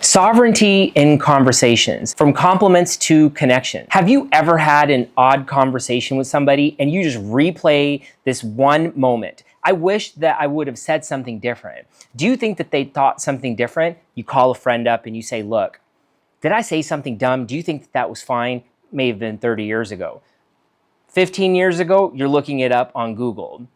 Sovereignty in conversations, from compliments to connection. Have you ever had an odd conversation with somebody and you just replay this one moment? I wish that I would have said something different. Do you think that they thought something different? You call a friend up and you say, look, did I say something dumb? Do you think that that was fine? May have been 30 years ago. 15 years ago, you're looking it up on Google.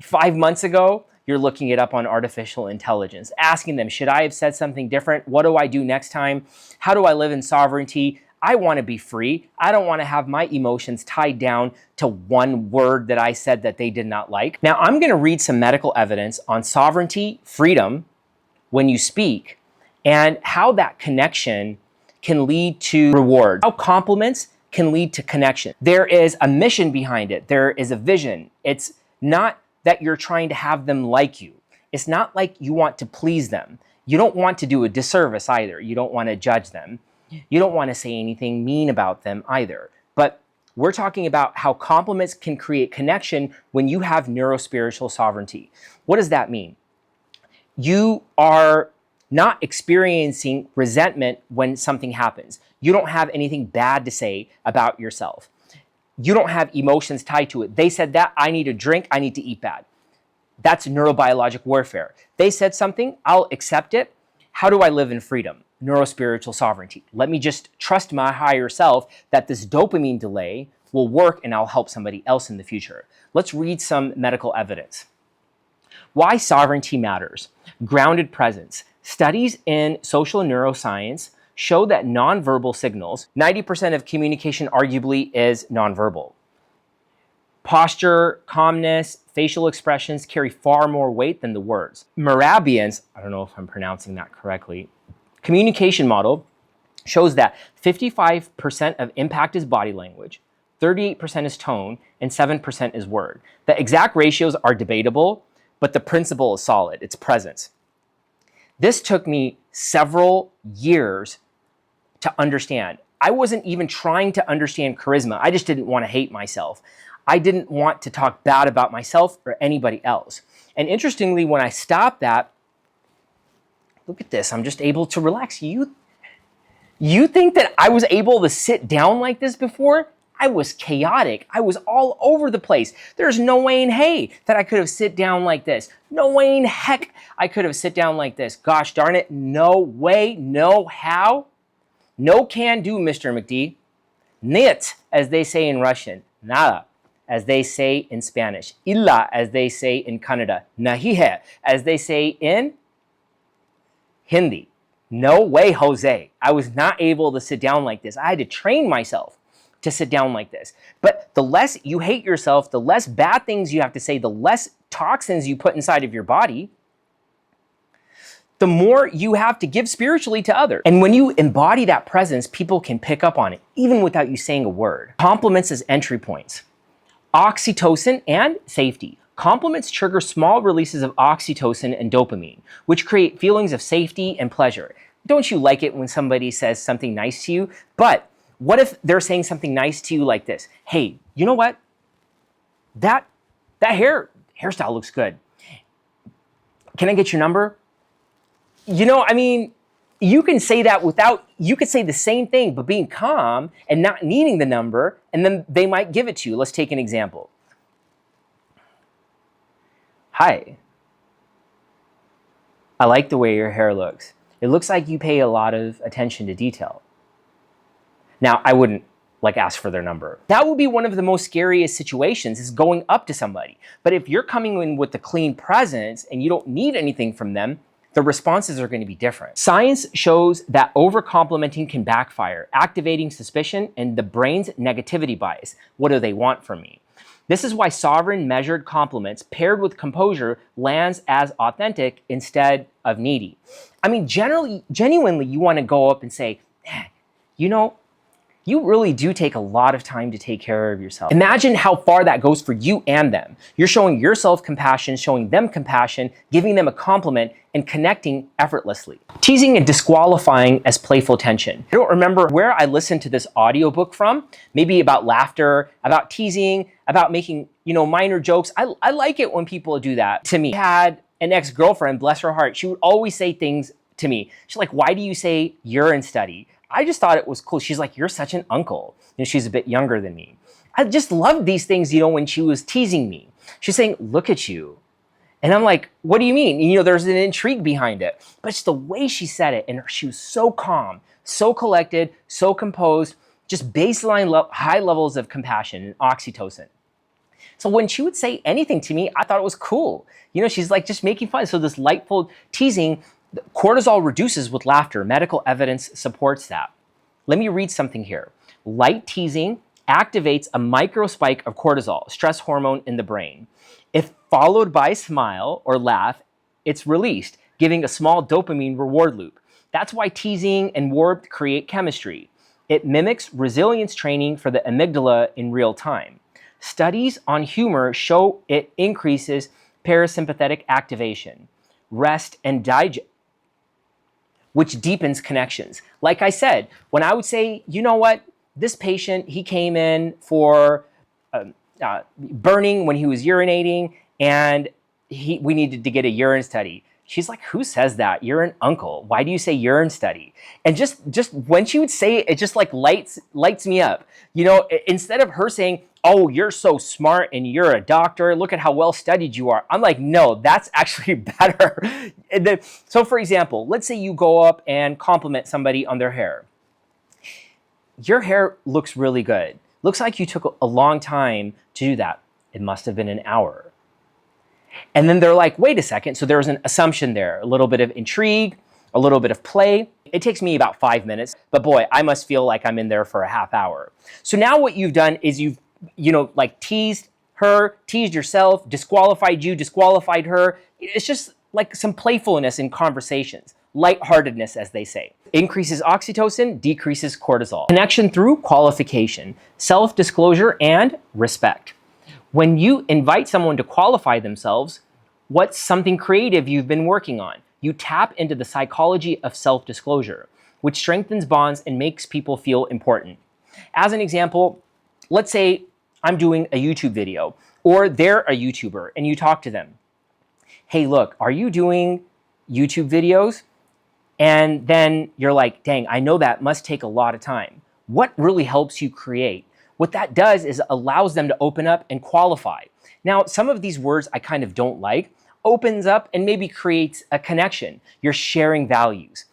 5 months ago, you're looking it up on artificial intelligence, asking them, should I have said something different? What do I do next time? How do I live in sovereignty? I want to be free. I don't want to have my emotions tied down to one word that I said that they did not like. Now, I'm going to read some medical evidence on sovereignty, freedom, when you speak, and how that connection can lead to reward, how compliments can lead to connection. There is a mission behind it. There is a vision. It's not that you're trying to have them like you. It's not like you want to please them. You don't want to do a disservice either. You don't want to judge them. You don't want to say anything mean about them either. But we're talking about how compliments can create connection when you have neurospiritual sovereignty. What does that mean? You are not experiencing resentment when something happens. You don't have anything bad to say about yourself. You don't have emotions tied to it. They said that, I need a drink, I need to eat bad. That's neurobiologic warfare. They said something, I'll accept it. How do I live in freedom? Neurospiritual sovereignty. Let me just trust my higher self that this dopamine delay will work and I'll help somebody else in the future. Let's read some medical evidence. Why sovereignty matters. Grounded presence. Studies in social neuroscience show that nonverbal signals, 90% of communication arguably is nonverbal. Posture, calmness, facial expressions carry far more weight than the words. Merabian's, I don't know if I'm pronouncing that correctly, communication model shows that 55% of impact is body language, 38% is tone, and 7% is word. The exact ratios are debatable, but the principle is solid. It's presence. This took me several years to understand. I wasn't even trying to understand charisma. I just didn't want to hate myself. I didn't want to talk bad about myself or anybody else. And interestingly, when I stopped that, look at this, I'm just able to relax. You think that I was able to sit down like this before? I was chaotic. I was all over the place. There's no way in hey that I could have sit down like this. No way in heck I could have sit down like this. Gosh darn it, no way, no how. No can do, Mr. McD. Нет, as they say in Russian. Nada, as they say in Spanish. Illa, as they say in Kannada. Nahi hai, as they say in Hindi. No way, Jose. I was not able to sit down like this. I had to train myself to sit down like this. But the less you hate yourself, the less bad things you have to say, the less toxins you put inside of your body, the more you have to give spiritually to others. And when you embody that presence, people can pick up on it, even without you saying a word. Compliments as entry points. Oxytocin and safety. Compliments trigger small releases of oxytocin and dopamine, which create feelings of safety and pleasure. Don't you like it when somebody says something nice to you? But what if they're saying something nice to you like this? Hey, you know what? That hairstyle looks good. Can I get your number? You know, I mean, you can say that you could say the same thing, but being calm and not needing the number, and then they might give it to you. Let's take an example. Hi. I like the way your hair looks. It looks like you pay a lot of attention to detail. Now, I wouldn't ask for their number. That would be one of the most scariest situations, is going up to somebody. But if you're coming in with a clean presence and you don't need anything from them, the responses are going to be different. Science shows that overcomplimenting can backfire, activating suspicion and the brain's negativity bias. What do they want from me? This is why sovereign, measured compliments paired with composure lands as authentic instead of needy. I mean, genuinely, you want to go up and say, you know, you really do take a lot of time to take care of yourself. Imagine how far that goes for you and them. You're showing yourself compassion, showing them compassion, giving them a compliment, and connecting effortlessly. Teasing and disqualifying as playful tension. I don't remember where I listened to this audiobook from, maybe about laughter, about teasing, about making, minor jokes. I like it when people do that to me. I had an ex-girlfriend, bless her heart, she would always say things to me. She's like, why do you say urine study? I just thought it was cool. She's like, you're such an uncle. She's a bit younger than me. I just loved these things, when she was teasing me. She's saying, look at you. And I'm like, what do you mean? There's an intrigue behind it. But it's the way she said it. And she was so calm, so collected, so composed, just baseline high levels of compassion and oxytocin. So when she would say anything to me, I thought it was cool. She's like just making fun. So this lightful teasing, cortisol reduces with laughter. Medical evidence supports that. Let me read something here. Light teasing activates a microspike of cortisol, stress hormone in the brain. If followed by a smile or laugh, it's released, giving a small dopamine reward loop. That's why teasing and warmth create chemistry. It mimics resilience training for the amygdala in real time. Studies on humor show it increases parasympathetic activation, rest and digest, which deepens connections. Like I said, when I would say, you know what, this patient, he came in for burning when he was urinating, and we needed to get a urine study. She's like, who says that? You're an uncle. Why do you say urine study? And just when she would say it, it just like lights me up. Instead of her saying, oh, you're so smart and you're a doctor, look at how well studied you are. I'm like, no, that's actually better. So for example, let's say you go up and compliment somebody on their hair. Your hair looks really good. Looks like you took a long time to do that. It must have been an hour. And then they're like, wait a second. So there's an assumption there, a little bit of intrigue, a little bit of play. It takes me about 5 minutes, but boy, I must feel like I'm in there for a half hour. So now what you've done is you've, teased her, teased yourself, disqualified you, disqualified her. It's just like some playfulness in conversations. Lightheartedness, as they say. Increases oxytocin, decreases cortisol. Connection through qualification, self-disclosure, and respect. When you invite someone to qualify themselves, what's something creative you've been working on? You tap into the psychology of self-disclosure, which strengthens bonds and makes people feel important. As an example, let's say I'm doing a YouTube video, or they're a YouTuber, and you talk to them. Hey, look, are you doing YouTube videos? And then you're like, dang, I know that must take a lot of time. What really helps you create? What that does is allows them to open up and qualify. Now, some of these words I kind of don't like, opens up and maybe creates a connection. You're sharing values.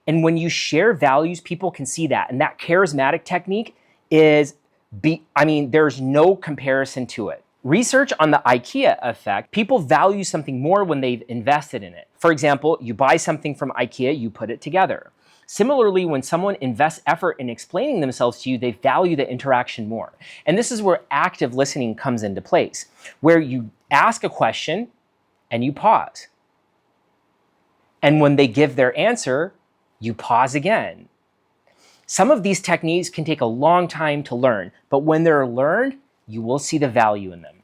And when you share values, people can see that. And that charismatic technique is, there's no comparison to it. Research on the IKEA effect, people value something more when they've invested in it. For example, you buy something from IKEA, you put it together. Similarly, when someone invests effort in explaining themselves to you, they value the interaction more. And this is where active listening comes into place, where you ask a question and you pause. And when they give their answer, you pause again. Some of these techniques can take a long time to learn, but when they're learned, you will see the value in them.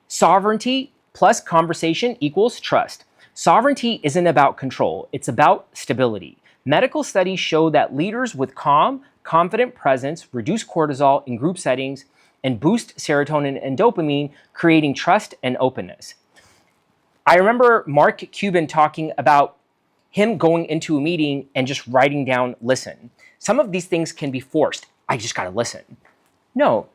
Sovereignty plus conversation equals trust. Sovereignty isn't about control, it's about stability. Medical studies show that leaders with calm, confident presence reduce cortisol in group settings and boost serotonin and dopamine, creating trust and openness. I remember Mark Cuban talking about him going into a meeting and just writing down, listen. Some of these things can be forced. I just gotta listen. No.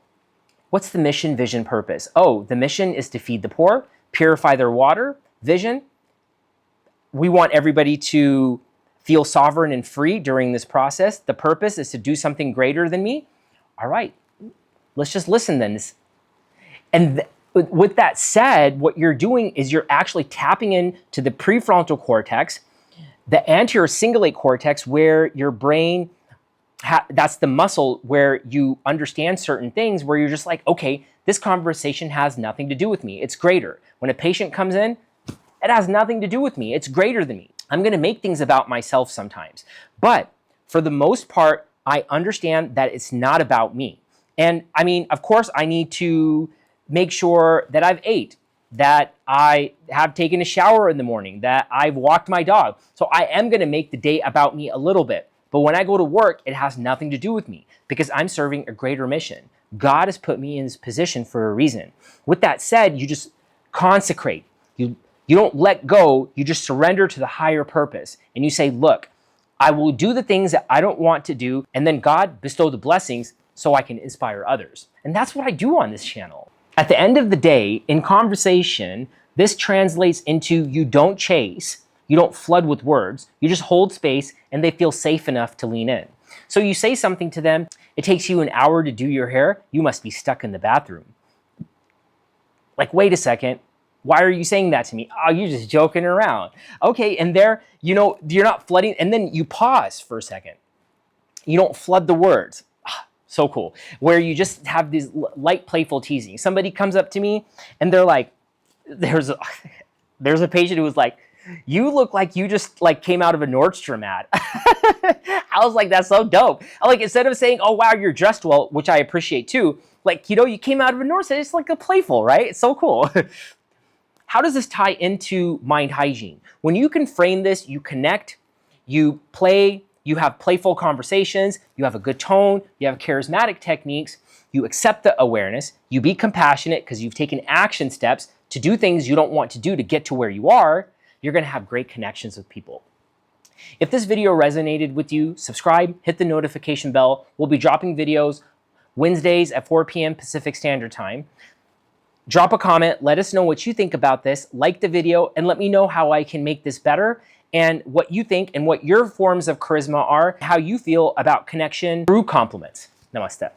What's the mission, vision, purpose? Oh, the mission is to feed the poor, purify their water. Vision, we want everybody to feel sovereign and free during this process. The purpose is to do something greater than me. All right, let's just listen then. And with that said, what you're doing is you're actually tapping into the prefrontal cortex, the anterior cingulate cortex, where your brain, that's the muscle where you understand certain things, where you're just like, okay, this conversation has nothing to do with me. It's greater. When a patient comes in, it has nothing to do with me. It's greater than me. I'm going to make things about myself sometimes. But for the most part, I understand that it's not about me. And of course, I need to make sure that I've ate, that I have taken a shower in the morning, that I've walked my dog. So I am going to make the day about me a little bit. But when I go to work, it has nothing to do with me because I'm serving a greater mission. God has put me in this position for a reason. With that said, you just consecrate. You You don't let go, you just surrender to the higher purpose. And you say, look, I will do the things that I don't want to do, and then God bestow the blessings so I can inspire others. And that's what I do on this channel. At the end of the day, in conversation, this translates into you don't chase, you don't flood with words, you just hold space and they feel safe enough to lean in. So you say something to them, it takes you an hour to do your hair, you must be stuck in the bathroom. Like, wait a second, why are you saying that to me? Oh, you're just joking around. Okay, and there, you're not flooding, and then you pause for a second. You don't flood the words. So cool. Where you just have this light, playful teasing. Somebody comes up to me and they're like, there's a patient who was like, you look like you just came out of a Nordstrom ad. I was like, that's so dope. Instead of saying, oh, wow, you're dressed well, which I appreciate too, you came out of a Nordstrom, it's like a playful, right? It's so cool. How does this tie into mind hygiene? When you can frame this, you connect, you play, you have playful conversations, you have a good tone, you have charismatic techniques, you accept the awareness, you be compassionate because you've taken action steps to do things you don't want to do to get to where you are, you're gonna have great connections with people. If this video resonated with you, subscribe, hit the notification bell. We'll be dropping videos Wednesdays at 4 p.m. Pacific Standard Time. Drop a comment, let us know what you think about this, like the video, and let me know how I can make this better and what you think and what your forms of charisma are, how you feel about connection through compliments. Namaste.